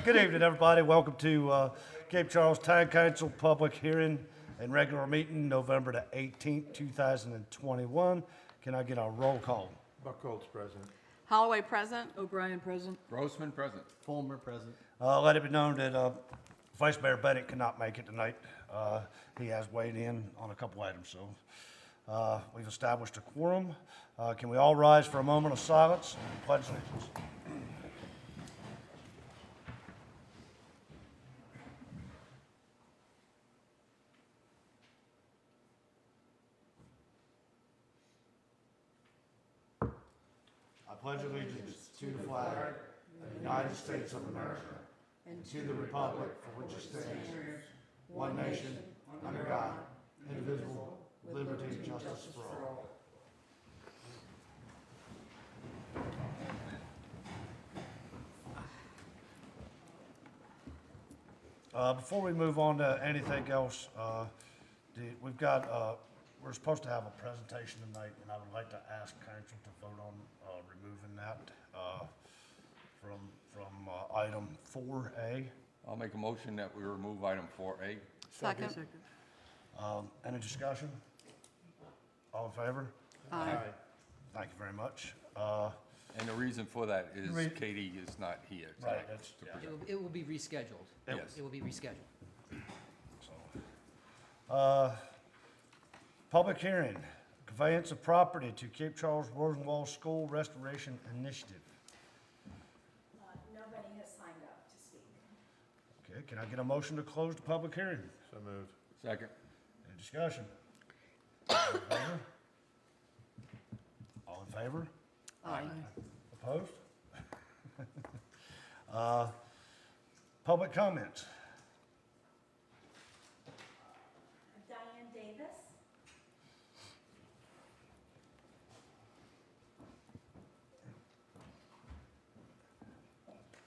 Good evening, everybody. Welcome to Cape Charles Town Council public hearing and regular meeting, November the 18th, 2021. Can I get a roll call? Buckholz present. Holloway present. O'Brien present. Grossman present. Fulmer present. Let it be known that Vice Mayor Bennett cannot make it tonight. He has weighed in on a couple items, so we've established a quorum. Can we all rise for a moment of silence and pledge allegiance? I pledge allegiance to the flag of the United States of America and to the republic for which it stands, one nation, under God, indivisible, with liberty and justice for all. Before we move on to anything else, we're supposed to have a presentation tonight, and I would like to ask council to vote on removing that from item 4A. I'll make a motion that we remove item 4A. Second. Any discussion? All in favor? Aye. Thank you very much. And the reson for that is Re- Katie is not here Right, tonight. that's, to yeah. present. It will be rescheduled. Yes. It will be rescheduled. Public hearing, conveyance of property to Cape Charles Rosenwald School Restoration Initiative. Nobody has signed up to speak. Okay, can I get a motion to close the public hearing? So moved. Second. Any discussion? All in favor? All in favor? Aye. Opposed? Public comments. Diane Davis.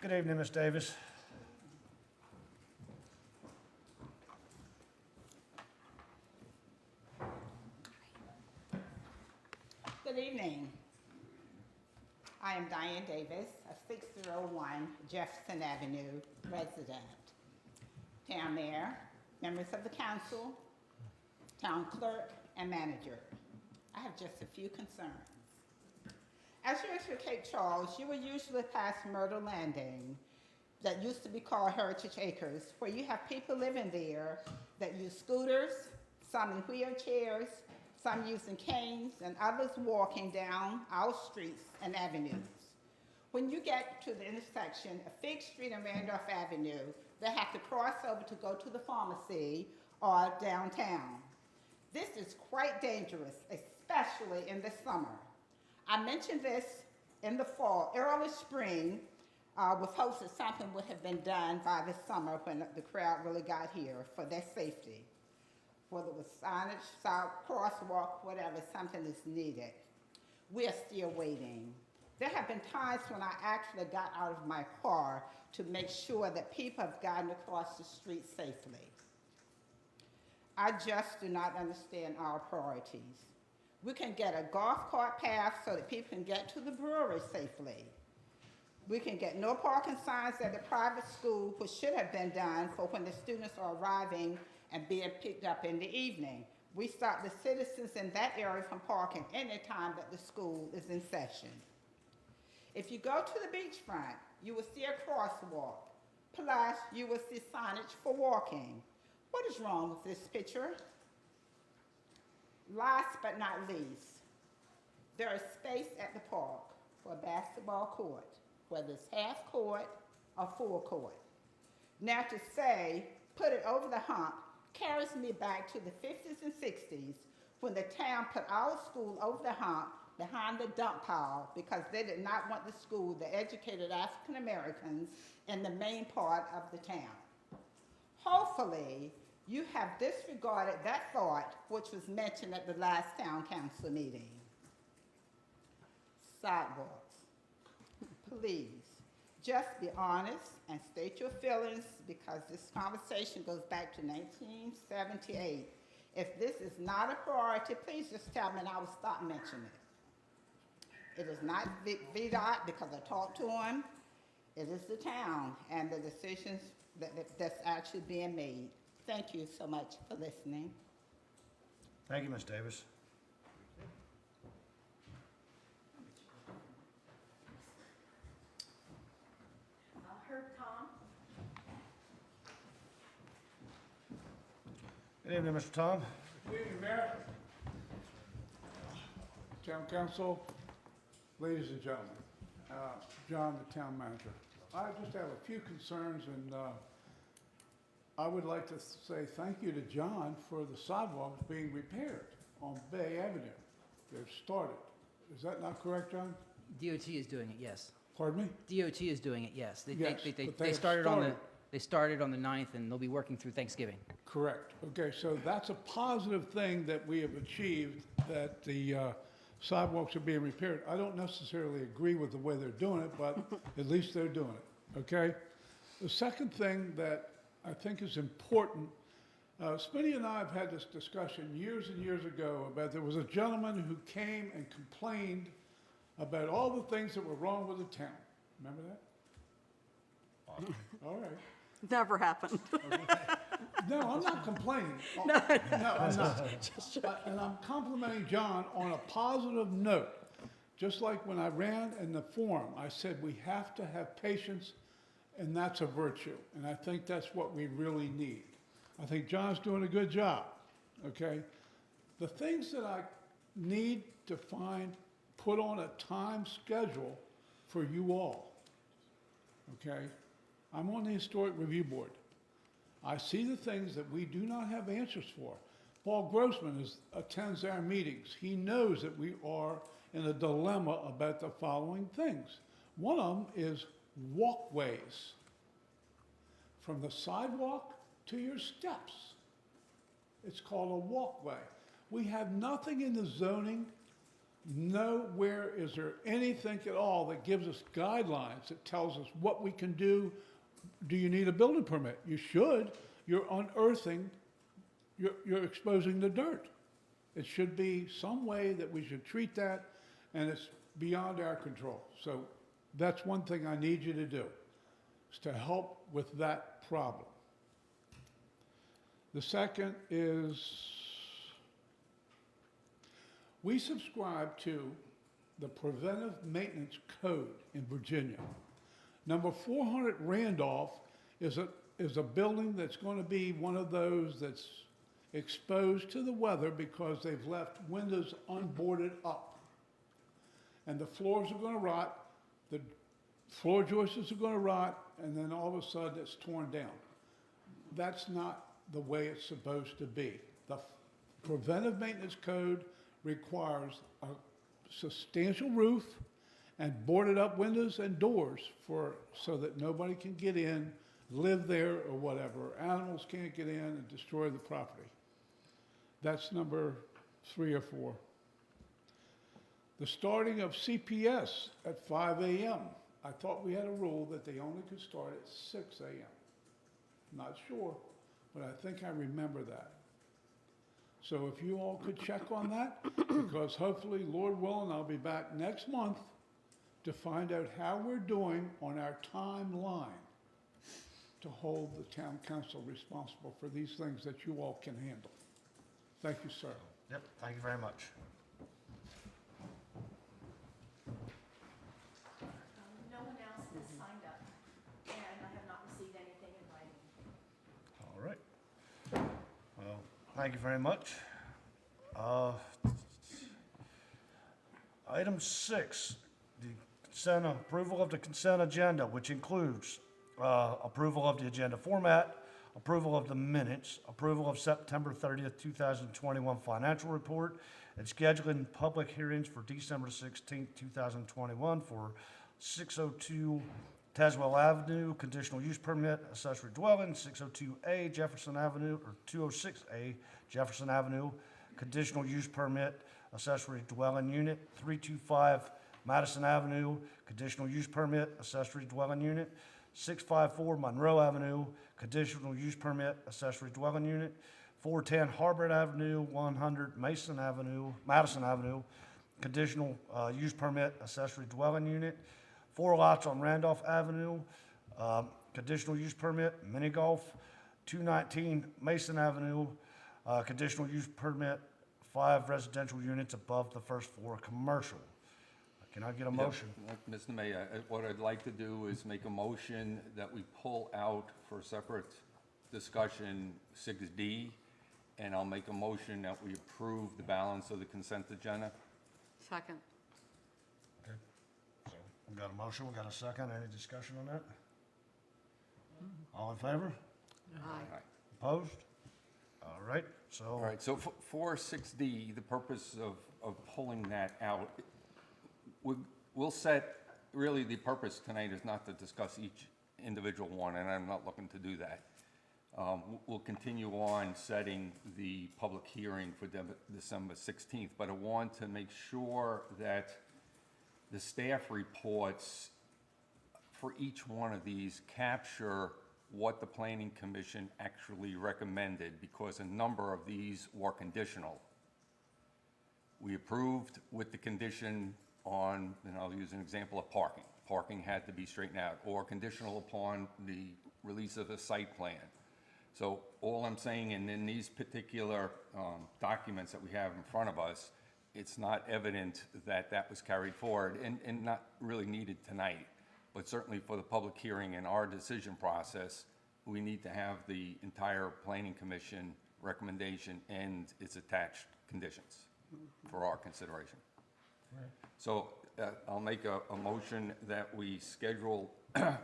Good evening, Ms. Davis. Good evening. I am Diane Davis, a 6001 Jefferson Avenue resident. Town Mayor, members of the council, town clerk, and manager. I have just a few concerns. As you enter Cape Charles, you will usually pass Myrtle Landing that used to be called Heritage Acres, where you have people living there that use scooters, some in wheelchairs, some using canes, and others walking down our streets and avenues. When you get to the intersection of Fig Street and Randolph Avenue, they have to cross over to go to the pharmacy or downtown. This is quite dangerous, especially in the summer. I mentioned this in the fall, early spring, with hopes that something would have been done by the summer when the crowd really got here for their safety. Whether it was signage, crosswalk, whatever, something is needed. We are still waiting. There have been times when I actually got out of my car to make sure that people have gotten across the street safely. I just do not understand our priorities. We can get a golf cart path so that people can get to the brewery safely. We can get no parking signs at the private school, which should have been done for when the students are arriving and being picked up in the evening. We stop the citizens in that area from parking any time that the school is in session. If you go to the beachfront, you will see a crosswalk. Plus, you will see signage for walking. What is wrong with this picture? Last but not least, there is space at the park for a basketball court, whether it's half court or full court. Now to say, put it over the hump, carries me back to the 50s and 60s when the town put our school over the hump behind the dump pile because they did not want the school that educated African Americans in the main part of the town. Hopefully, you have disregarded that thought which was mentioned at the last town council meeting. Sidewalks. Please, just be honest and state your feelings because this conversation goes back to 1978. If this is not a priority, please just tell me and I will stop mentioning it. It is not VDOT because I talked to them. It is the town and the decisions that's actually being made. Thank you so much for listening. Thank you, Ms. Davis. Herb Tom. Good evening, Mr. Tom. Good evening, Mayor. Town Council, ladies and gentlemen, John, the town manager. I just have a few concerns, and I would like to say thank you to John for the sidewalks being repaired on Bay Avenue. They've started. Is that not correct, John? DOT is doing it, yes. Pardon me? DOT is doing it, yes. Yes, but they They have started on the, started. they started on the 9th, and they'll be working through Thanksgiving. Correct. Okay, so that's a positive thing that we have achieved, that the sidewalks are being repaired. I don't necessarily agree with the way they're doing it, but at least they're doing it, okay? The second thing that I think is important, Smitty and I have had this discussion years and years ago about there was a gentleman who came and complained about all the things that were wrong with the town. Remember that? All right. Never happened. No, I'm not complaining. No, I'm not. And I'm complimenting John on a positive note. Just like when I ran in the forum, I said we have to have patience, and that's a virtue. And I think that's what we really need. I think John's doing a good job, okay? The things that I need to find, put on a time schedule for you all, okay? I'm on the Historic Review Board. I see the things that we do not have answers for. Paul Grossman attends our meetings. He knows that we are in a dilemma about the following things. One of them is walkways. From the sidewalk to your steps. It's called a walkway. We have nothing in the zoning. Nowhere is there anything at all that gives us guidelines that tells us what we can do. Do you need a building permit? You should. You're unearthing, you're exposing the dirt. It should be some way that we should treat that, and it's beyond our control. So that's one thing I need you to do, is to help with that problem. The second is, we subscribe to the Preventive Maintenance Code in Virginia. Number 400 Randolph is a building that's going to be one of those that's exposed to the weather because they've left windows unboarded up. And the floors are going to rot, the floor joists are going to rot, and then all of a sudden it's torn down. That's not the way it's supposed to be. The Preventive Maintenance Code requires a substantial roof and boarded up windows and doors so that nobody can get in, live there or whatever. Animals can't get in and destroy the property. That's number 3 or 4. The starting of CPS at 5 a.m. I thought we had a rule that they only could start at 6 a.m. Not sure, but I think I remember that. So if you all could check on that, because hopefully, Lord willing, I'll be back next month to find out how we're doing on our timeline to hold the town council responsible for these things that you all can handle. Thank you, sir. Yep, thank you very much. No one else has signed up, and I have not received anything in writing. All right. Well, thank you very much. Item 6, the approval of the consent agenda, which includes approval of the agenda format, approval of the minutes, approval of September 30th, 2021 financial report, and scheduling public hearings for December 16th, 2021 for 602 Tazewell Avenue, conditional use permit, accessory dwelling, 602A Jefferson Avenue, or 206A Jefferson Avenue, conditional use permit, accessory dwelling unit, 325 Madison Avenue, conditional use permit, accessory dwelling unit, 654 Monroe Avenue, conditional use permit, accessory dwelling unit, 410 Harbor Avenue, 100 Madison Avenue, conditional use permit accessory dwelling unit. 4 lots on Randolph Avenue, conditional use permit, mini golf. 219 Mason Avenue, conditional use permit, 5 residential units above the first floor commercial. Can I get a motion? Yeah, Mr. Mayor, what I'd like to do is make a motion that we pull out for separate discussion 6D, and I'll make a motion that we approve the balance of the consent agenda. Second. Okay. So we got a motion, we got a second. Any discussion on that? All in favor? Aye. Opposed? All right, so. All right, so for 6D, the purpose of pulling that out, we'll set, really, the purpose tonight is not to discuss each individual one, and I'm not looking to do that. We'll continue on setting the public hearing for December 16th, but I want to make sure that the staff reports for each one of these capture what the Planning Commission actually recommended, because a number of these were conditional. We approved with the condition on, and I'll use an example of parking. Parking had to be straightened out, or conditional upon the release of a site plan. So all I'm saying, and in these particular documents that we have in front of us, it's not evident that that was carried forward, and not really needed tonight. But certainly for the public hearing and our decision process, we need to have the entire Planning Commission recommendation and its attached conditions for our consideration. So I'll make a motion that we schedule a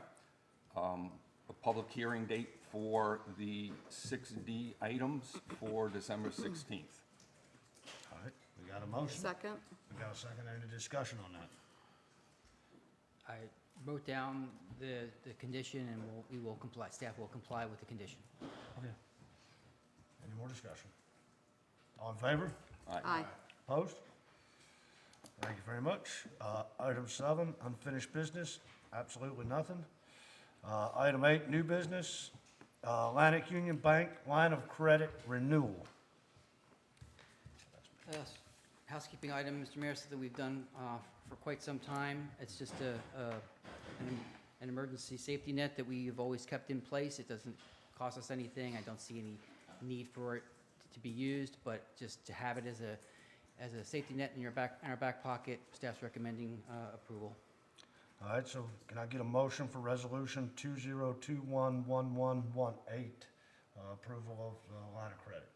public hearing date for the 6D items for December 16th. All right, we got a motion. Second. We got a second. Any discussion on that? I wrote down the condition, and we will comply, staff will comply with the condition. Okay. Any more discussion? All in favor? Aye. Opposed? Thank you very much. Item 7, unfinished business, absolutely nothing. Item 8, new business, Atlantic Union Bank line of credit renewal. Housekeeping item, Mr. Mayor, so that we've done for quite some time. It's just an emergency safety net that we've always kept in place. It doesn't cost us anything. I don't see any need for it to be used, but just to have it as a safety net in our back pocket, staff's recommending approval. All right, so can I get a motion for resolution 2021-1118, approval of the line of credit?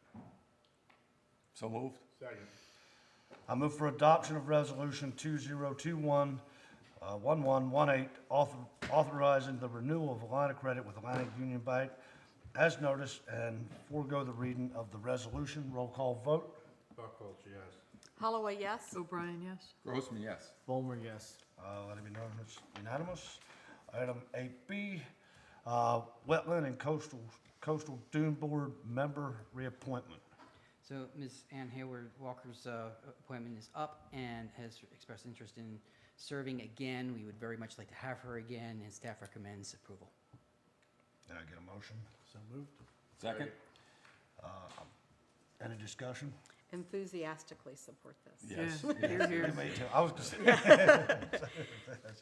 So moved? I move for adoption of resolution 2021-1118, authorizing the renewal of a line of credit with Atlantic Union Bank as noticed, and forego the reading of the resolution. Roll call vote. Buckles, yes. Holloway, yes. O'Brien, yes. Grossman, yes. Fulmer, yes. Let it be known it's unanimous. Item 8B, Wetland and Coastal Dune Board member reappointment. So Ms. Ann Hayward Walker's appointment is up and has expressed interest in serving again. We would very much like to have her again, and staff recommends approval. Can I get a motion? So moved. Second? Any discussion? Enthusiastically support this. Yes. Here, here. Me too. I was just,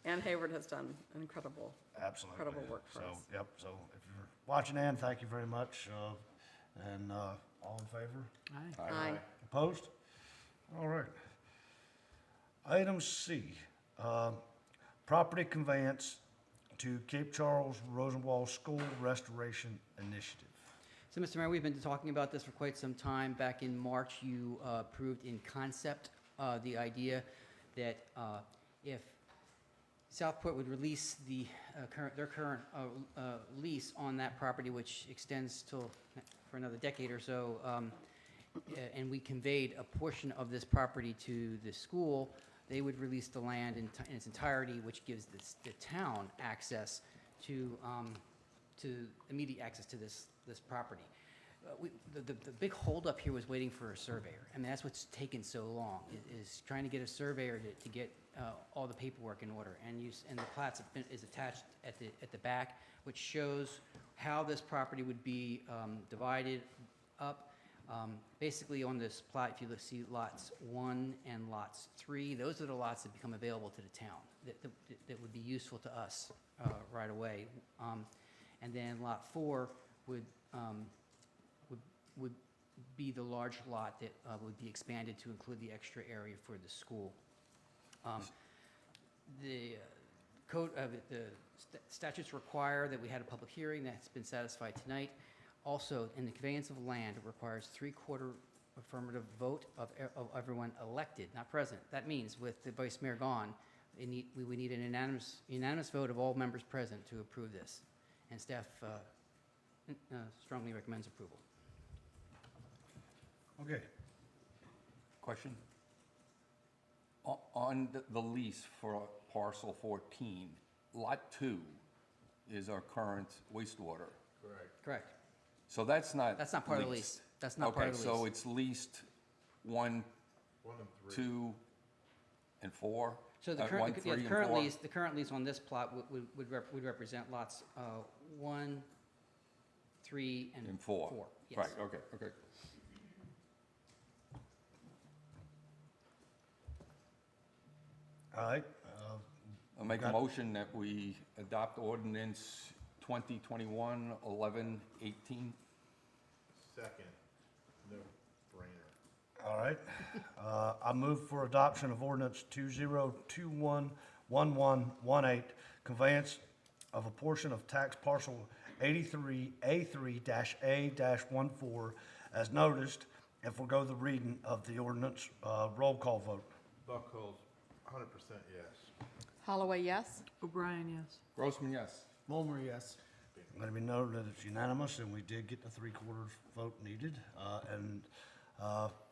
Ann Hayward has done an incredible. absolutely. Incredible work for So, us. yep, so if you're watching, Ann, thank you very much. And all in favor? Aye. Aye. Opposed? All right. Item C, property conveyance to Cape Charles Rosenwald School Restoration Initiative. So, Mr. Mayor, we've been talking about this for quite some time. Back in March, you approved in concept the idea that if Southport would release their current lease on that property, which extends for another decade or so, and we conveyed a portion of this property to the school, they would release the land in its entirety, which gives the town access to immediate access to this property. The big holdup here was waiting for a surveyor. I mean, that's what's taken so long, is trying to get a surveyor to get all the paperwork in order. And the plats is attached at the back, which shows how this property would be divided up. Basically, on this plot, if you see lots 1 and lots 3, those are the lots that become available to the town, that would be useful to us right away. And then lot 4 would be the large lot that would be expanded to include the extra area for the school. The code, the statutes require that we had a public hearing. That's been satisfied tonight. Also, in the conveyance of land, it requires 3/4 affirmative vote of everyone elected, not present. That means with the vice mayor gone, we would need an unanimous vote of all members present to approve this. And staff strongly recommends approval. Okay. Question? On the lease for parcel 14, lot 2 is our current wastewater. Correct. So that's not. That's not part of the lease. That's not part of the lease. Okay, so it's leased 1, 2, and 4? So the 1, current, 3, yeah, and current 4? lease, the current lease on this plot would represent lots 1, 3, and And 4? 4. Yes. Right, okay. All right. I'll make a Got- motion that we adopt ordinance 2021-11-18. Second, no brainer. All right. I move for adoption of ordinance 2021-1118, conveyance of a portion of tax parcel 83A3-A-14 as noticed, and forego the reading of the ordinance. Roll call vote. Buckholz, 100% yes. Holloway, yes? O'Brien, yes. Grossman, yes. Mulder, yes. Let it be noted that it's unanimous, and we did get the 3/4 vote needed.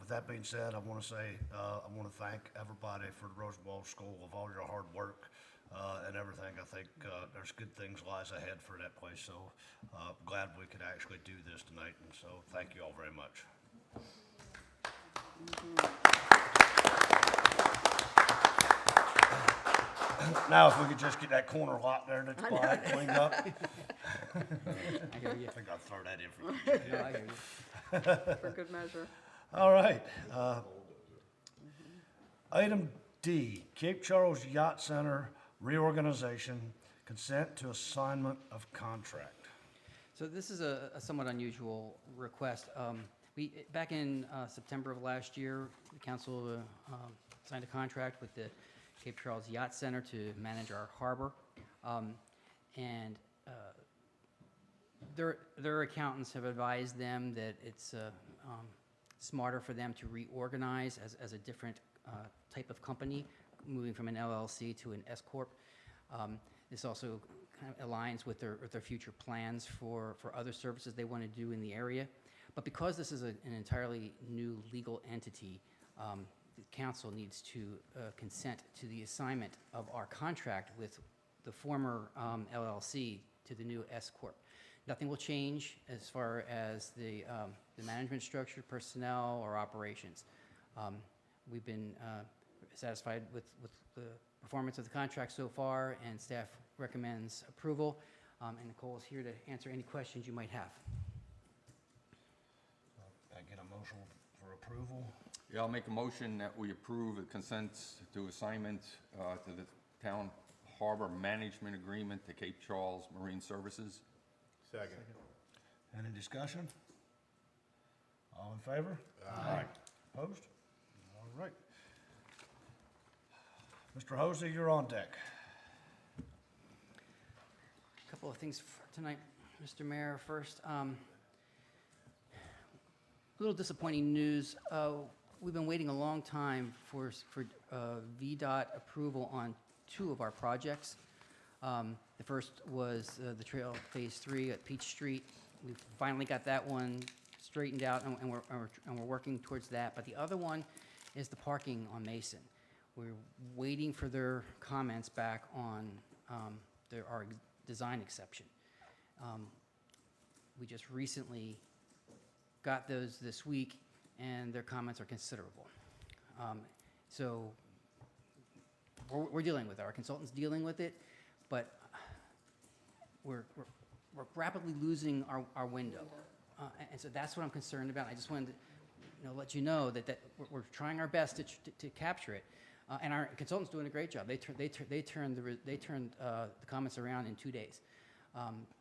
With that being said, I want to say, I want to thank everybody for the Rosenwald School of all your hard work and everything. I think there's good things lies ahead for that place, so glad we could actually do this tonight, and so thank you all very much. Now, if we could just get that corner lot there that's black cleaned up, I hear you. I think I'll throw that in for you. No, I hear you. For good measure. All right. Item D, Cape Charles Yacht Center reorganization, consent to assignment of contract. So this is a somewhat unusual request. Back in September of last year, the council signed a contract with the Cape Charles Yacht Center to manage our harbor. And their accountants have advised them that it's smarter for them to reorganize as a different type of company, moving from an LLC to an S-corp. This also kind of aligns with their future plans for other services they want to do in the area. But because this is an entirely new legal entity, the council needs to consent to the assignment of our contract with the former LLC to the new S-corp. Nothing will change as far as the management structure, personnel, or operations. We've been satisfied with the performance of the contract so far, and staff recommends approval. And Nicole is here to answer any questions you might have. Can I get a motion for approval? Yeah, I'll make a motion that we approve the consent to assignment to the Town Harbor Management Agreement to Cape Charles Marine Services. Second. Any discussion? All in favor? Aye. Opposed? All right. Mr. Hosey, you're on deck. A couple of things for tonight, Mr. Mayor. First, a little disappointing news. We've been waiting a long time for VDOT approval on 2 of our projects. The first was the Trail Phase 3 at Peach Street. We finally got that one straightened out, and we're working towards that. But the other one is the parking on Mason. We're waiting for their comments back on our design exception. We just recently got those this week, and their comments are considerable. So we're dealing with it. Our consultant's dealing with it, but we're rapidly losing our window. And so that's what I'm concerned about. I just wanted to, let you know that we're trying our best to capture it. And our consultant's doing a great job. They turned the comments around in 2 days.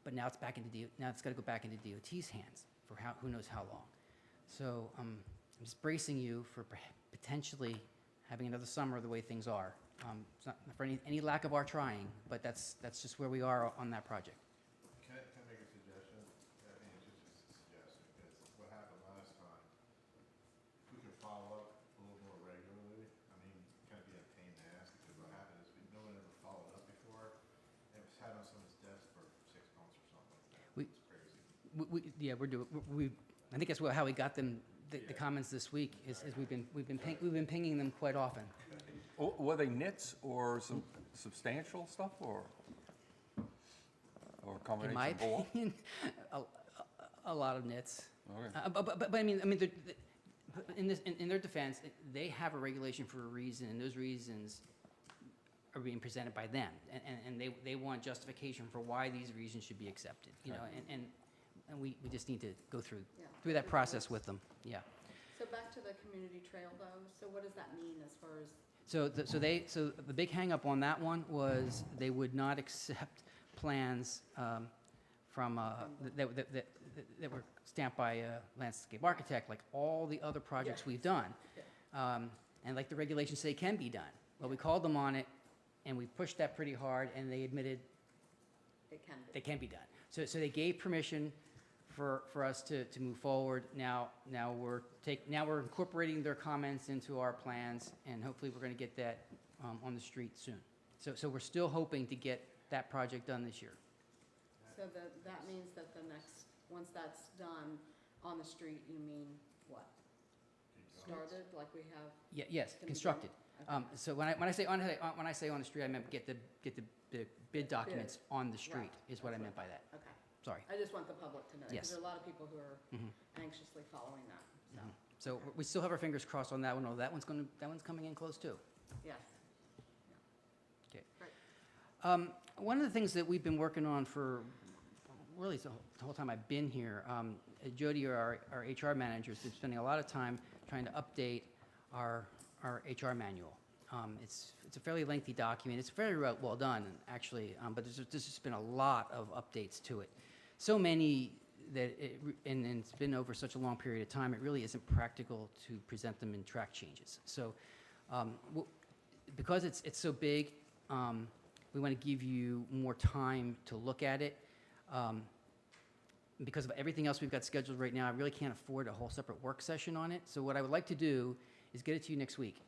But now it's got to go back into DOT's hands for who knows how long. So I'm just bracing you for potentially having another summer the way things are. It's not for any lack of our trying, but that's just where we are on that project. Can I make a suggestion? I mean, it's just a suggestion, because what happened last time, if we could follow up a little more regularly, I mean, kind of be a pain in the ass, because what happened is no one ever followed up before. It was had on someone's desk for 6 months or something like that. We- It's crazy. Yeah, we're doing. I think that's how we got them. The comments this week is we've been pinging them quite often. Were they nits or some substantial stuff, or In combination my of all? opinion, a lot of nits. Okay. But I mean, in their defense, they have a regulation for a reason, and those reasons are being presented by them, and they want justification for why these reasons should be accepted. And we just need to go through that process with them. Yeah. So back to the community trail though, so what does that mean as far as, So the big hangup on that one was they would not accept plans from that were stamped by a landscape architect, like all the other projects we've done, and like the regulations say can be done. Well, we called them on it, and we pushed that pretty hard, and they admitted it can be? they can be done. So they gave permission for us to move forward. Now we're incorporating their comments into our plans, and hopefully we're going to get that on the street soon. So we're still hoping to get that project done this year. So that means that once that's done on the street, you mean what? Started, like we have? Yes, Gonna be constructed. done? Okay. So when I say on the street, I meant get the bid documents on the street Right. is what I meant by that. Okay. Sorry. I just want the public to know, Yes. because there are a lot of people who are Mhm. anxiously following that, so, So we still have our fingers crossed on that one. Oh, that one's coming in close too. yes. Okay. Great. One of the things that we've been working on for really the whole time I've been here, Jody, our HR manager, has been spending a lot of time trying to update our HR manual. It's a fairly lengthy document. It's very well done, actually, but there's just been a lot of updates to it. So many that and it's been over such a long period of time, it really isn't practical to present them in track changes. So because it's so big, we want to give you more time to look at it. Because of everything else we've got scheduled right now, I really can't afford a whole separate work session on it. So what I would like to do is get it to you next week.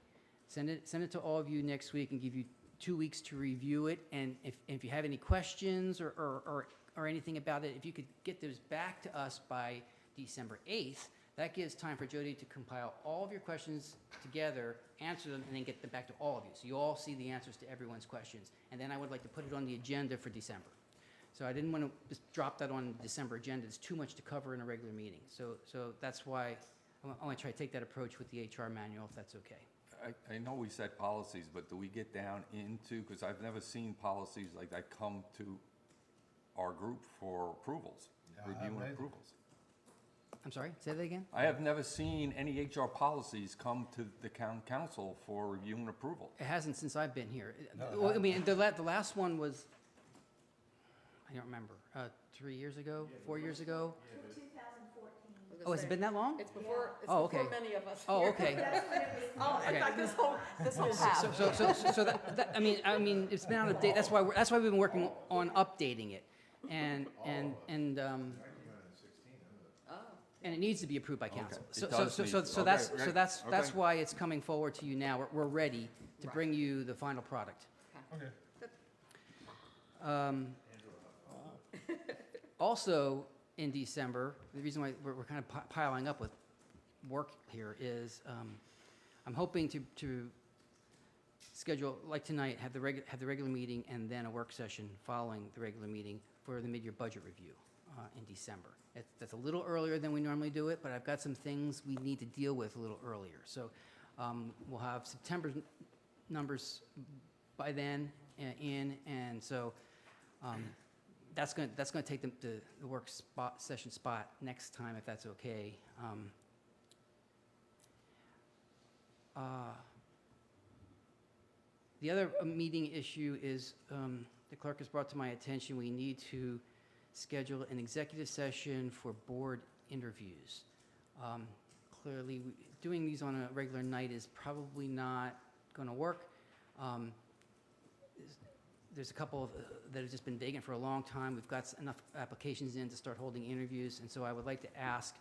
Send it to all of you next week and give you 2 weeks to review it. And if you have any questions or anything about it, if you could get those back to us by December 8th, that gives time for Jody to compile all of your questions together, answer them, and then get them back to all of you. So you all see the answers to everyone's questions. And then I would like to put it on the agenda for December. So I didn't want to just drop that on the December agenda. It's too much to cover in a regular meeting. So that's why I want to try to take that approach with the HR manual, if that's okay. I know we set policies, but do we get down into, because I've never seen policies like that come to our group for approvals, review and approvals. I'm sorry, say that again? I have never seen any HR policies come to the council for review and approval. It hasn't since I've been here. Well, I mean, the last one was, I don't remember, 3 years ago, 4 years ago? 2014. Oh, has it been that long? It's before Oh, okay. many of us. Oh, here. okay. That's when it was. Oh, in Okay. fact, this whole half. So that I mean, it's been out of date. That's why we've been working on updating it, and Oh, it needs to be approved by council. Okay. So It does need- okay, that's great. that's Okay. why it's coming forward to you now. We're ready to bring you the final product. Okay. Also, in December, the reason why we're kind of piling up with work here is I'm hoping to schedule, like tonight, have the regular meeting and then a work session following the regular meeting for the mid-year budget review in December. That's a little earlier than we normally do it, but I've got some things we need to deal with a little earlier. So we'll have September's numbers by then and so that's going to take the work session spot next time, if that's okay. The other meeting issue is, the clerk has brought to my attention, we need to schedule an executive session for board interviews. Clearly, doing these on a regular night is probably not going to work. There's a couple that have just been vacant for a long time. We've got enough applications in to start holding interviews, and so I would like to ask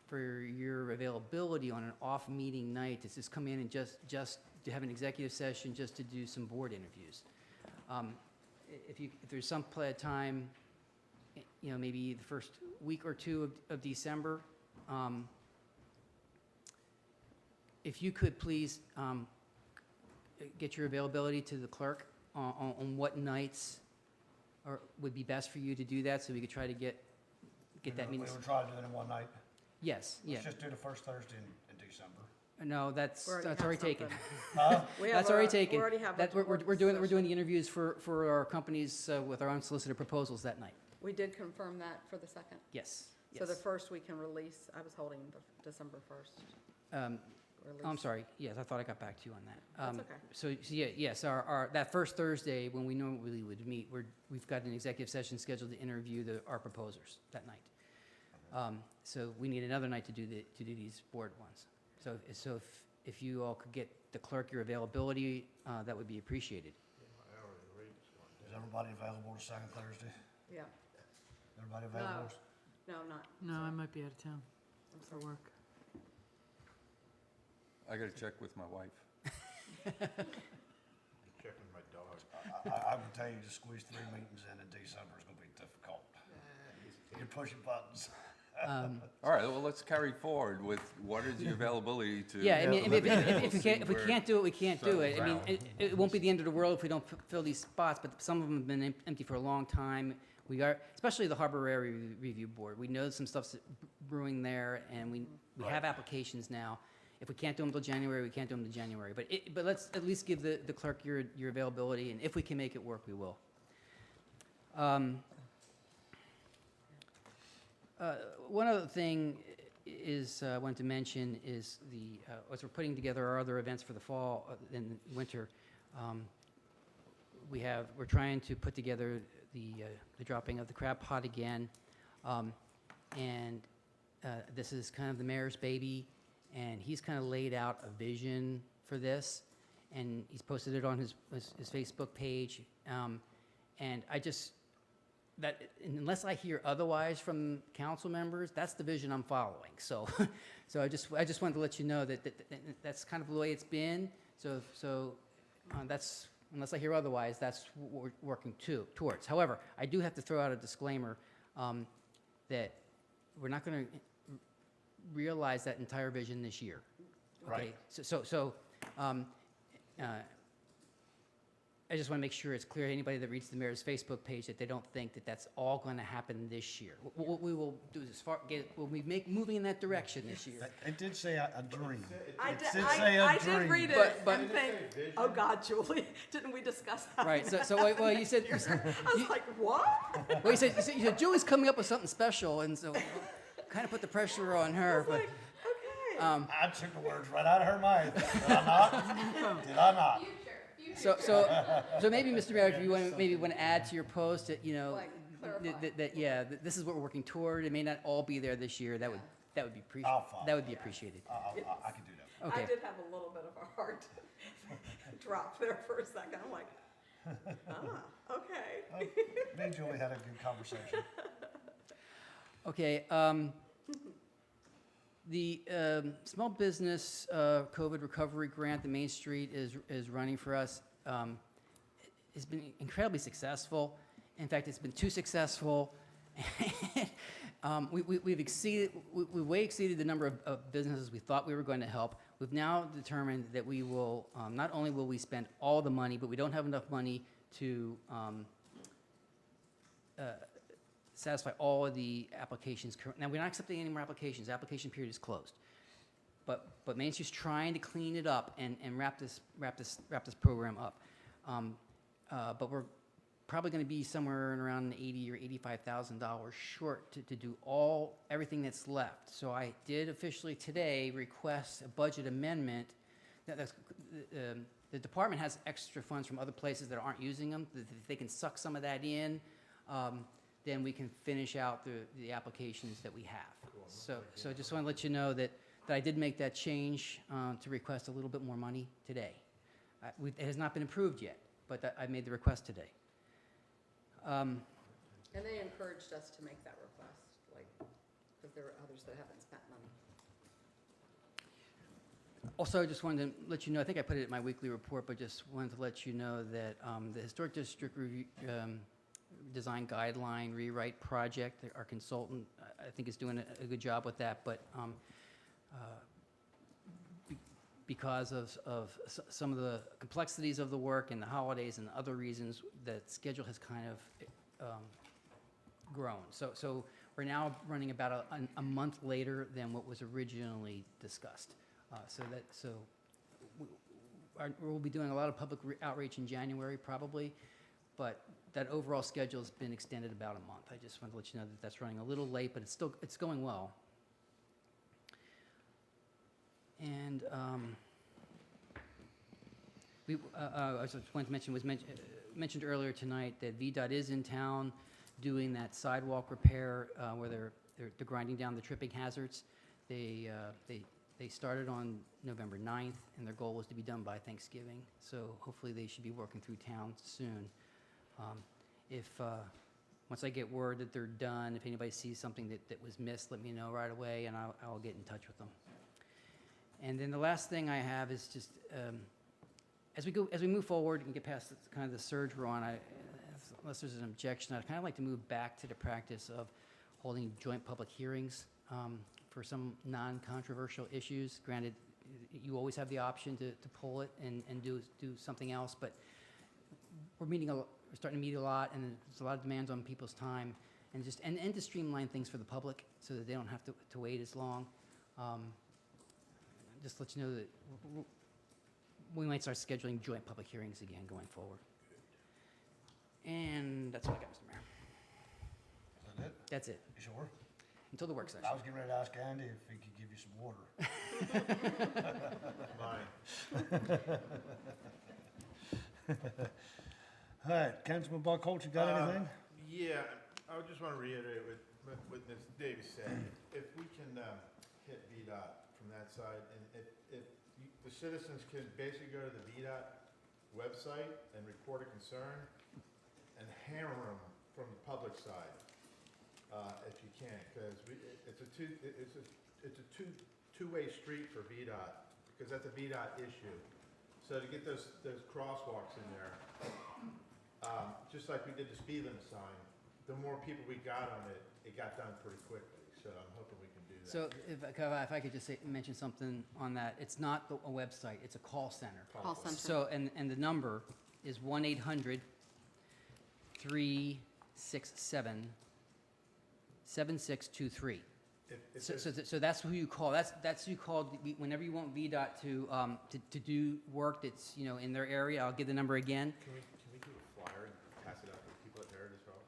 for your availability on an off-meeting night to just come in and just to have an executive session, just to do some board interviews. If there's some time, maybe the first week or two of December, if you could please get your availability to the clerk on what nights would be best for you to do that, so we could try to get that meeting. We would try to do it in one night. Yes, yeah. Let's just do the first Thursday in December. No, that's We already have already taken. Huh? We have That's already our- taken. We already have. That, a we're work doing session. the interviews for our companies with our unsolicited proposals that night. We did confirm that for the second. Yes, So the yes. first we can release, I was holding the December 1st. Oh, I'm release. sorry, yes, I thought I got back to you on that. That's okay. So yes, that first Thursday, when we normally would meet, we've got an executive session scheduled to interview our proposers that night. So we need another night to do these board ones. So if you all could get the clerk your availability, that would be appreciated. Is everybody available the second Thursday? Yeah. Everybody available? No, I'm not. No, I might be out of town I'm for sorry. work. I got to check with my wife. Check with my dog. I would tell you to squeeze 3 meetings in December is going to be difficult. You're pushing buttons. All right, well, let's carry forward with what is your availability to. Yeah, I mean, if We'll we see can't do it, we can't do it. I mean, settles it won't be the end of the world if we don't fill these spots, but some of them have been empty for a long time. We are, especially the Harbor Area Review Board, we know some stuff's brewing there, and we have applications now. If we can't do them till January, we can't do them till January. But let's at least give the clerk your availability, and if we can make it work, we will. One other thing is, I wanted to mention is as we're putting together our other events for the fall and winter, we're trying to put together the dropping of the crab pot again. And this is kind of the mayor's baby, and he's kind of laid out a vision for this, and he's posted it on his Facebook page. And unless I hear otherwise from council members, that's the vision I'm following. So I just wanted to let you know that that's kind of the way it's been. So that's, unless I hear otherwise, that's what we're working towards. However, I do have to throw out a disclaimer that we're not going to realize that entire vision this year. Okay? Right. I just want to make sure it's clear to anybody that reads the mayor's Facebook page that they don't think that that's all going to happen this year. What we will do is we'll be moving in that direction this year. It did say a dream. I It did, did say a I did dream. read it But- and think, oh God, Julie, didn't we discuss that? Right. So well, you said I was like, what? well, you said Julie's coming up with something special, and so kind of put the pressure on her. But Okay. I took the words right out of her mouth. Did I not? Did I not? so maybe, Mr. Mayor, if you want to add to your post that Like, clarify. that this is what we're working toward. It may not all be there this year. That would be I'll follow. that would be appreciated. I can do that. Okay. I did have a little bit of a heart drop there for a second. I'm like, okay. Me and Julie had a good conversation. Okay. The small business COVID recovery grant that Main Street is running for us has been incredibly successful. In fact, it's been too successful. We way exceeded the number of businesses we thought we were going to help. We've now determined that we will not only will we spend all the money, but we don't have enough money to satisfy all of the applications. Now, we're not accepting any more applications. The application period is closed. But Main Street's trying to clean it up and wrap this program up. But we're probably going to be somewhere around $80,000 or $85,000 short to do everything that's left. So I did officially today request a budget amendment. The department has extra funds from other places that aren't using them. If they can suck some of that in, then we can finish out the applications that we have. So I just want to let you know that I did make that change to request a little bit more money today. It has not been approved yet, but I made the request today. And they encouraged us to make that request, like, because there were others that haven't spent money. Also, I just wanted to let you know, I think I put it in my weekly report, but just wanted to let you know that the Historic District Review, Design Guideline Rewrite Project, our consultant, I think is doing a good job with that, but because of some of the complexities of the work and the holidays and other reasons, the schedule has kind of grown. So we're now running about a month later than what was originally discussed. We'll be doing a lot of public outreach in January probably, but that overall schedule has been extended about a month. I just wanted to let you know that that's running a little late, but it's going well. And I just wanted to mention, mentioned earlier tonight that VDOT is in town doing that sidewalk repair where they're grinding down the tripping hazards. They started on November 9th, and their goal was to be done by Thanksgiving. So hopefully they should be working through town soon. Once I get word that they're done, if anybody sees something that was missed, let me know right away, and I'll get in touch with them. And then the last thing I have is just as we move forward and get past kind of the surge we're on, unless there's an objection, I'd kind of like to move back to the practice of holding joint public hearings for some non-controversial issues. Granted, you always have the option to pull it and do something else, but we're starting to meet a lot, and there's a lot of demands on people's time, and to streamline things for the public so that they don't have to wait as long. Just let you know that we might start scheduling joint public hearings again going forward. And that's all I got, Mr. Mayor. Is that it? That's it, You sure? until the work session. I was getting ready to ask Andy if he could give you some water. All right, Councilman Buckholz, you got anything? Yeah, I would just want to reiterate what Ms. Davis said. If we can hit VDOT from that side, and if the citizens can basically go to the VDOT website and report a concern, and hammer them from the public side, if you can, because it's a two-way street for VDOT, because that's a VDOT issue. So to get those crosswalks in there, just like we did the speed limit sign, the more people we got on it, it got done pretty quickly. So I'm hoping we can do that. So if I could just mention something on that, it's not a website, it's a call center. Call center. So, and the number is 1-800-367-7623. So that's who you call. That's who you call whenever you want VDOT to do work that's in their area. I'll give the number again. Can we do a flyer and pass it out to people at Heritage Hall?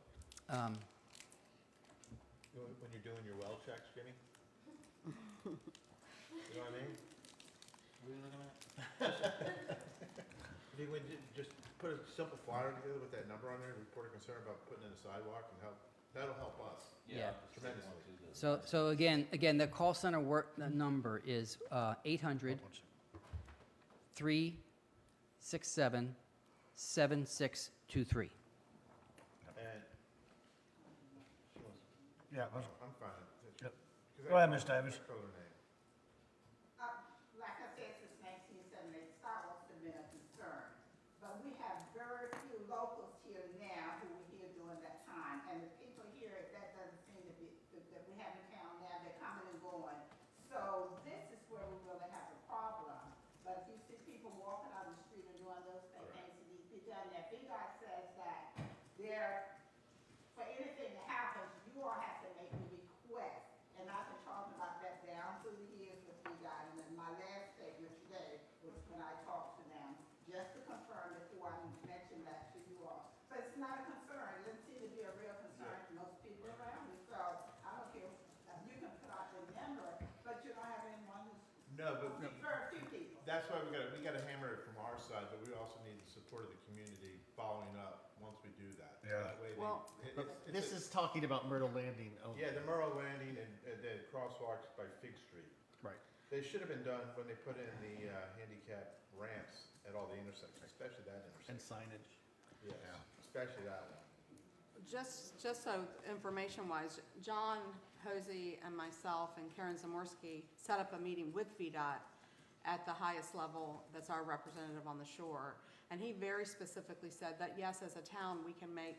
When you're doing your well checks, Jimmy? You know what I mean? What are you looking at? I think we just put a simple flyer together with that number on there, report a concern about putting in a sidewalk, and that'll help us. Yeah. Tremendously. So again, the call center number is 800-367-7623. And Yeah, I'm fine. Yep. Go ahead, Ms. Davis. Call her name. Like I said, since 1978, sidewalks have been a concern. But we have very few locals here now who were here during that time. And the people here, that doesn't seem to be, that we have in town now, they're coming and going. So this is where we really have a problem. But if you see people walking out the street and doing those things, things that need to be done, that VDOT says that for anything to happen, you all have to make a request. And I've been talking about that down through the years with VDOT. And then my last statement today was when I talked to them, just to confirm before I mentioned that to you all. But it's not a No, but For a few people. that's why we gotta hammer it from our side, but we also need the support of the community following up once we do that. Yeah. That way they- Well- This is talking about Myrtle Landing only. Yeah, the Murrow Landing and the crosswalks by Fig Street. Right. They should have been done when they put in the handicap ramps at all the intersections, especially that And intersection. signage. Yes, especially that one. Just so information-wise, John Hosey and myself and Karen Zamorsky set up a meeting with VDOT at the highest level, that's our representative on the shore. And he very specifically said that, yes, as a town, we can make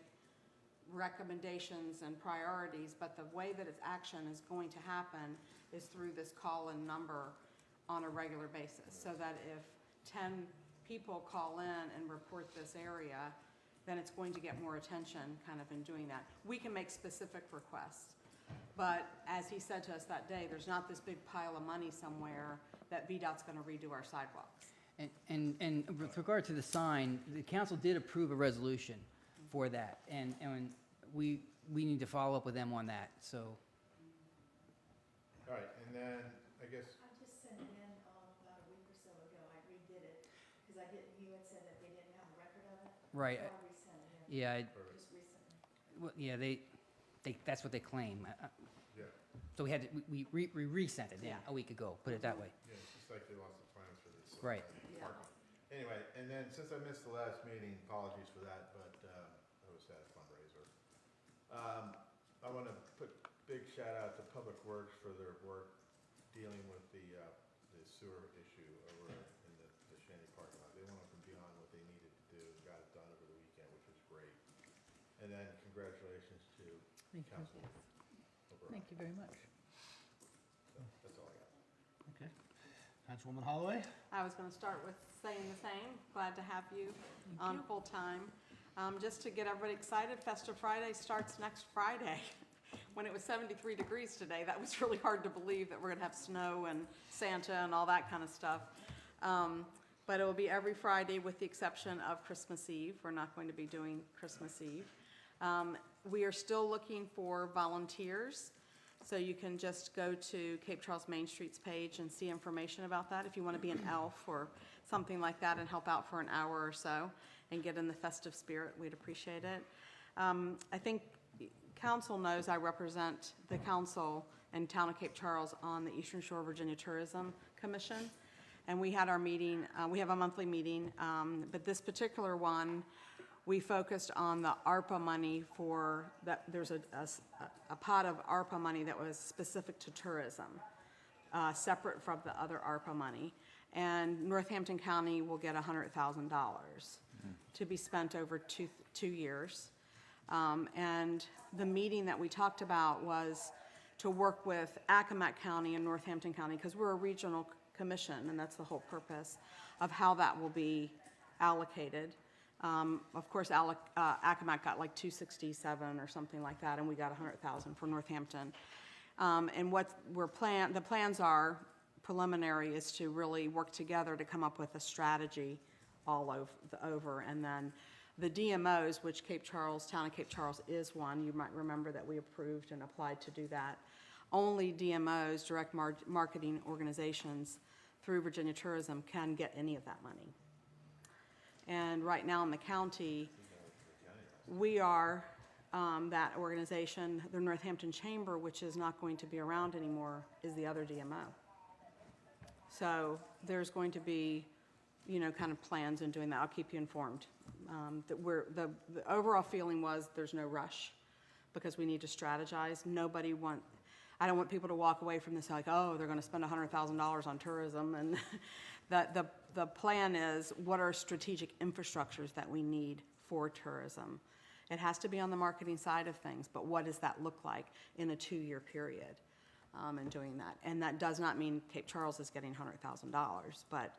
recommendations and priorities, but the way that its action is going to happen is through this call-in number on a regular basis. So that if 10 people call in and report this area, then it's going to get more attention kind of in doing that. We can make specific requests. But as he said to us that day, there's not this big pile of money somewhere that VDOT's gonna redo our sidewalks. And with regard to the sign, the council did approve a resolution for that, and we need to follow up with them on that, so. All right, and then, I guess, I just sent it in, about a week or so ago, I redid it, because you had said that they didn't have a record of it. Right. So I resent it in, Yeah, just recently. well, yeah, they, that's what they claim. yeah, So we had, we resent it in Yeah. a week ago, put it that way. yeah, it's just like they lost the plans for this. Right. Yeah. parking. Anyway, and then since I missed the last meeting, apologies for that, but I was at a fundraiser. I want to put big shout out to Public Works for their work dealing with the sewer issue over in the Shandy parking lot. They went up and beyond what they needed to do and got it done over the weekend, which was great. And then congratulations to Councilman O'Brien. Thank you very much. So that's all I got. Okay. Councilwoman Holloway? I was gonna start with saying the same, glad to have you on full-time. Just to get everybody excited, Festive Friday starts next Friday. When it was 73 degrees today, that was really hard to believe that we're gonna have snow and Santa and all that kind of stuff. But it will be every Friday with the exception of Christmas Eve. We're not going to be doing Christmas Eve. We are still looking for volunteers, so you can just go to Cape Charles Main Street's page and see information about that if you want to be an elf or something like that and help out for an hour or so and get in the festive spirit. We'd appreciate it. I think council knows I represent the council in town of Cape Charles on the Eastern Shore Virginia Tourism Commission. And we had our meeting, we have a monthly meeting, but this particular one, we focused on the ARPA money for, that there's a pot of ARPA money that was specific to tourism, separate from the other ARPA money. And Northampton County will get $100,000 to be spent over two years. And the meeting that we talked about was to work with Accomack County and Northampton County, because we're a regional commission, and that's the whole purpose of how that will be allocated. Of course, Accomack got like 267 or something like that, and we got 100,000 for Northampton. And what the plans are, preliminary, is to really work together to come up with a strategy all over. And then the DMOs, which town of Cape Charles is one, you might remember that we approved and applied to do that. Only DMOs, direct marketing organizations through Virginia Tourism, can get any of that money. And right now in the county, we are that organization. The Northampton Chamber, which is not going to be around anymore, is the other DMO. So there's going to be, kind of plans in doing that. I'll keep you informed. The overall feeling was there's no rush because we need to strategize. I don't want people to walk away from this like, oh, they're going to spend $100,000 on tourism. And the plan is, what are strategic infrastructures that we need for tourism? It has to be on the marketing side of things, but what does that look like in a 2-year period in doing that? And that does not mean Cape Charles is getting $100,000, but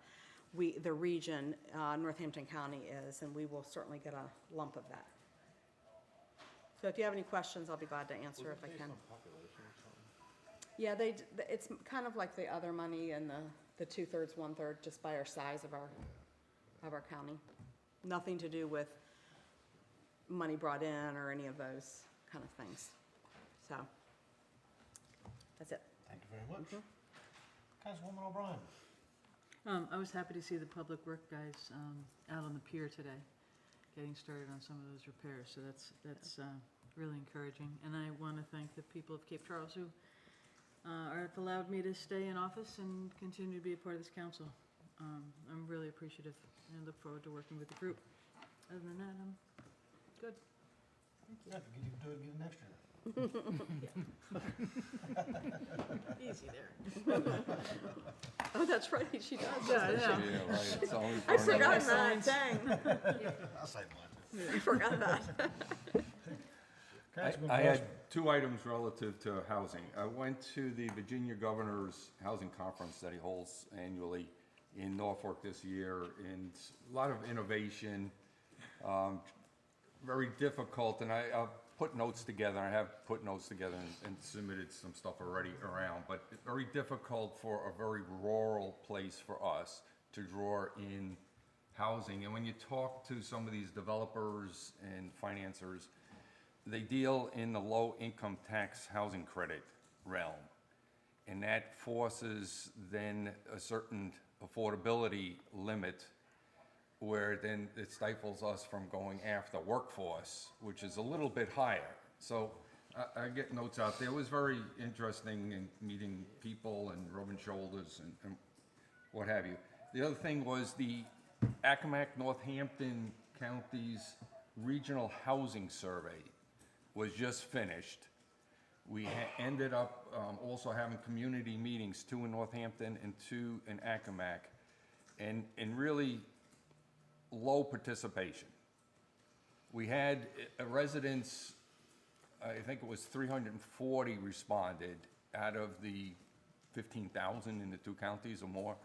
the region, Northampton County is, and we will certainly get a lump of that. So if you have any questions, I'll be glad to answer if I can. Yeah, it's kind of like the other money and the 2/3, 1/3, just by our size of our county. Nothing to do with money brought in or any of those kind of things. So, that's it. Thank you very much. Councilwoman O'Brien. I was happy to see the public work guys out on the pier today, getting started on some of those repairs. So that's really encouraging. And I want to thank the people of Cape Charles who have allowed me to stay in office and continue to be a part of this council. I'm really appreciative and look forward to working with the group. Other than that, I'm good. Yeah, you can do it again next year. Easy there. Oh, that's right, she does. Yeah, I know. Yeah, right, it's only I for forgot another- that, dang. I'll say one. I forgot that. Councilman I had Grossman. 2 items relative to housing. I went to the Virginia Governor's Housing Conference that he holds annually in Norfolk this year, and a lot of innovation, very difficult, and I'll put notes together. I have put notes together and submitted some stuff already around, but very difficult for a very rural place for us to draw in housing. And when you talk to some of these developers and financiers, they deal in the low-income tax housing credit realm. And that forces then a certain affordability limit where then it stifles us from going after workforce, which is a little bit higher. So I get notes out there. It was very interesting in meeting people and rubbing shoulders and what have you. The other thing was the Accomack Northampton County's Regional Housing Survey was just finished. We ended up also having community meetings, 2 in Northampton and 2 in Accomack, and really low participation. We had residents, I think it was 340 responded out of the 15,000 in the 2 counties or more.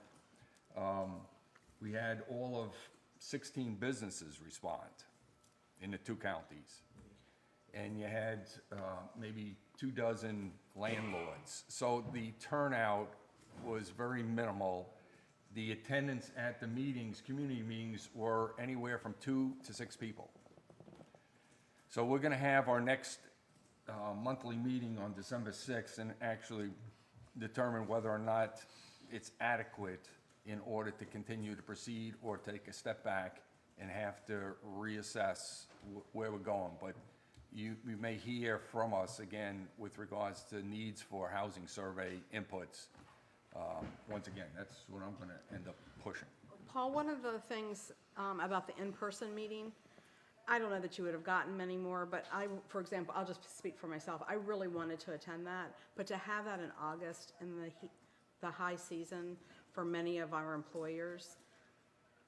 We had all of 16 businesses respond in the 2 counties. And you had maybe 24 landlords. So the turnout was very minimal. The attendance at the meetings, community meetings, were anywhere from 2 to 6 people. So we're gonna have our next monthly meeting on December 6th and actually determine whether or not it's adequate in order to continue to proceed or take a step back and have to reassess where we're going. But you may hear from us again with regards to needs for housing survey inputs. Once again, that's what I'm gonna end up pushing. Paul, one of the things about the in-person meeting, I don't know that you would have gotten many more, but for example, I'll just speak for myself. I really wanted to attend that, but to have that in August in the high season for many of our employers,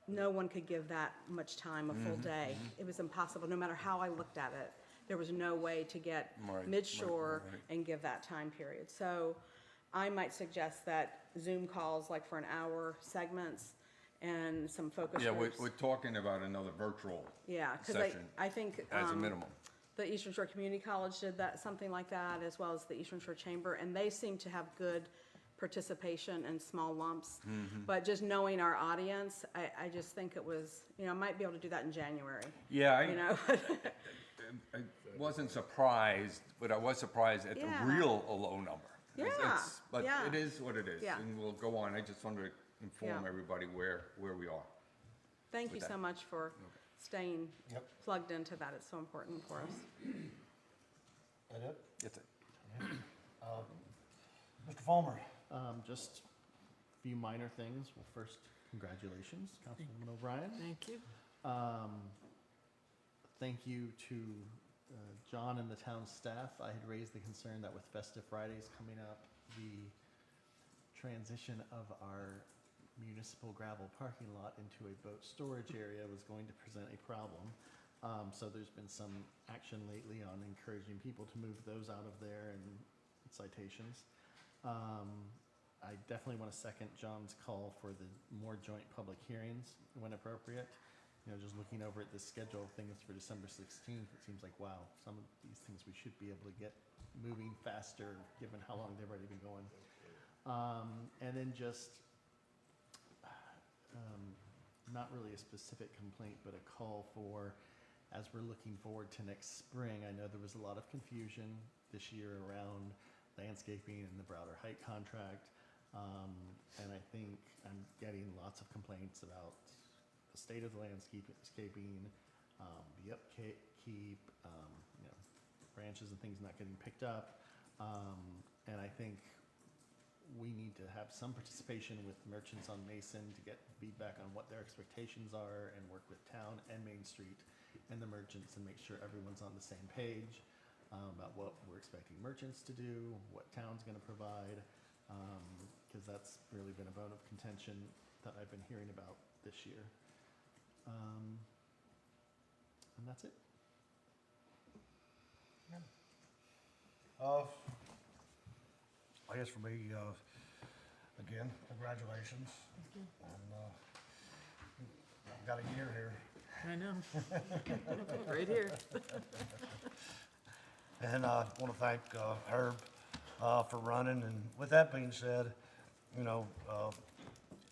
no one could give that much time, a full day. It was impossible, no matter how I looked at it. There was no way to get Right, mid-shore right. and give that time period. So I might suggest that Zoom calls, like for an hour segments, and some focus Yeah, groups. we're talking about another virtual Yeah, because session I think as a minimum. the Eastern Shore Community College did that, something like that, as well as the Eastern Shore Chamber, and they seem to have good participation in small lumps. But just knowing our audience, I just think it was, I might be able to do that in January, Yeah, you know? I wasn't surprised, but I was surprised at the Yeah. real low number. Yeah, But yeah. it is what it is, Yeah. and we'll go on. I just wanted to inform Yeah. everybody where we are. Thank you with so that. much for staying Yep. plugged into that. It's so important for us. That it? That's it. Mr. Falmer. Just a few minor things. Well, first, congratulations, Councilwoman O'Brien. Thank you. Thank you to John and the town staff. I had raised the concern that with Festive Fridays coming up, the transition of our municipal gravel parking lot into a boat storage area was going to present a problem. So there's been some action lately on encouraging people to move those out of there and citations. I definitely want to second John's call for the more joint public hearings when appropriate. Just looking over at this schedule of things for December 16th, it seems like, wow, some of these things we should be able to get moving faster given how long they've already been going. And then just, not really a specific complaint, but a call for, as we're looking forward to next spring, I know there was a lot of confusion this year around landscaping and the Browder Height contract. lots of complaints about the state of the landscaping, the upkeep, you know, branches and things not getting picked up. And I think we need to have some participation with merchants on Mason to get feedback on what their expectations are and work with town and Main Street and the merchants and make sure everyone's on the same page about what we're expecting merchants to do, what town's gonna provide, because that's really been a bone of contention that I've been hearing about this year. And that's it. I guess for me, again, congratulations. And, got a year here. I know. Right here. And I want to thank Herb for running. And with that being said, you know,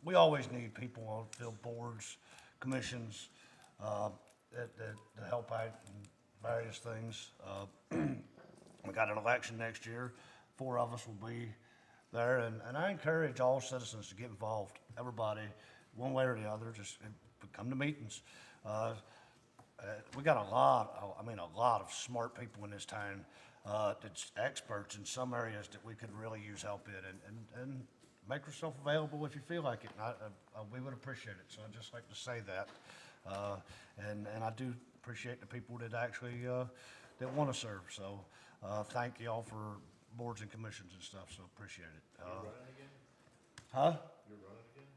we always need people on field boards, commissions, that help out in various things. We got an election next year. 4 of us will be there. And I encourage all citizens to get involved. Everybody, one way or the other, just come to meetings. We got a lot of smart people in this town, that's experts in some areas that we could really use help in, and make yourself available if you feel like it. And we would appreciate it. So I'd just like to say that. And I do appreciate the people that actually, that want to serve. So, thank you all for boards and commissions and stuff. So appreciate it. You're running again? Huh? You're running again?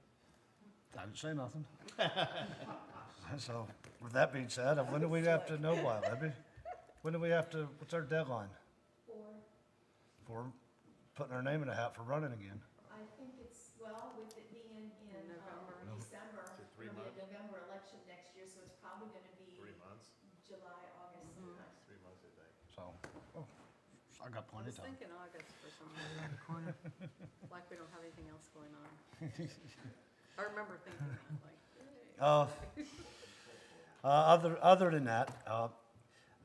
I didn't say nothing. So, with that being said, when do we have to know by, Libby? When do we have to, what's our deadline? For putting our name in a hat for running again? I think it's, well, with it being in December, So 3 it'll be a months? November election next year, so it's probably gonna be 3 months? July, August sometime. 3 months, I think. So, I got I plenty was of time. thinking August for some reason, like we don't have anything else going on. I remember thinking that, like, yay. Other than that, I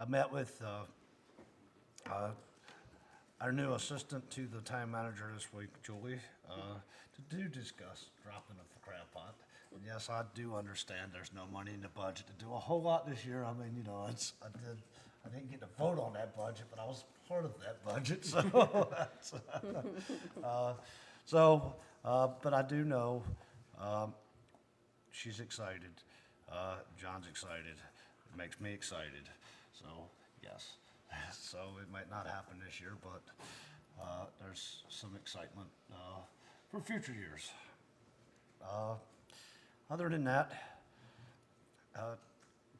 met with our new assistant to the town manager this week, Julie, to discuss dropping of the crab pot. And yes, I do understand there's no money in the budget to do a whole lot this year. I mean, you know, I didn't get to vote on that budget, but I was part of that budget, so but I do know she's excited. John's excited. It makes me excited. So, yes. So it might not happen this year, but there's some excitement for future years. Other than that,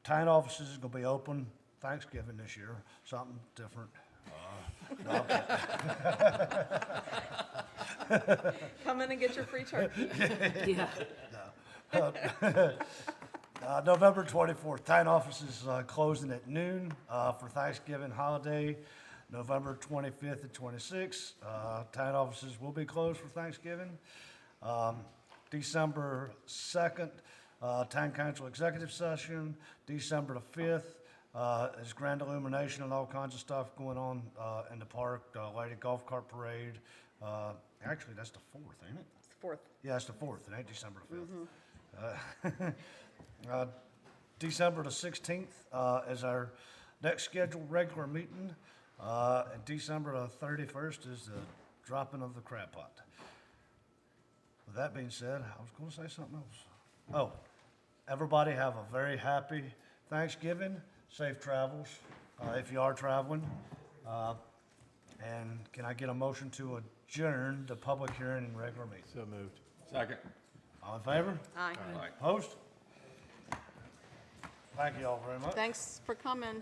town offices is going to be open Thanksgiving this year, something different. Come in and get your free turkey. Yeah. November 24th, town office is closing at noon for Thanksgiving holiday. November 25th and 26th, town offices will be closed for Thanksgiving. December 2nd, town council executive session. December the 5th is grand illumination and all kinds of stuff going on in the park, Lady Golf Cart Parade. Actually, that's the 4th, ain't it? It's the 4th. Yeah, it's the 4th, it ain't December the 5th. December the 16th is our next scheduled regular meeting. And December the 31st is the dropping of the crab pot. With that being said, I was going to say something else. Oh, everybody have a very happy Thanksgiving, safe travels if you are traveling. And can I get a motion to adjourn the public hearing and regular meeting? So moved. Second. All in favor? Aye. Aye. Opposed? Thank you all very much. Thanks for coming.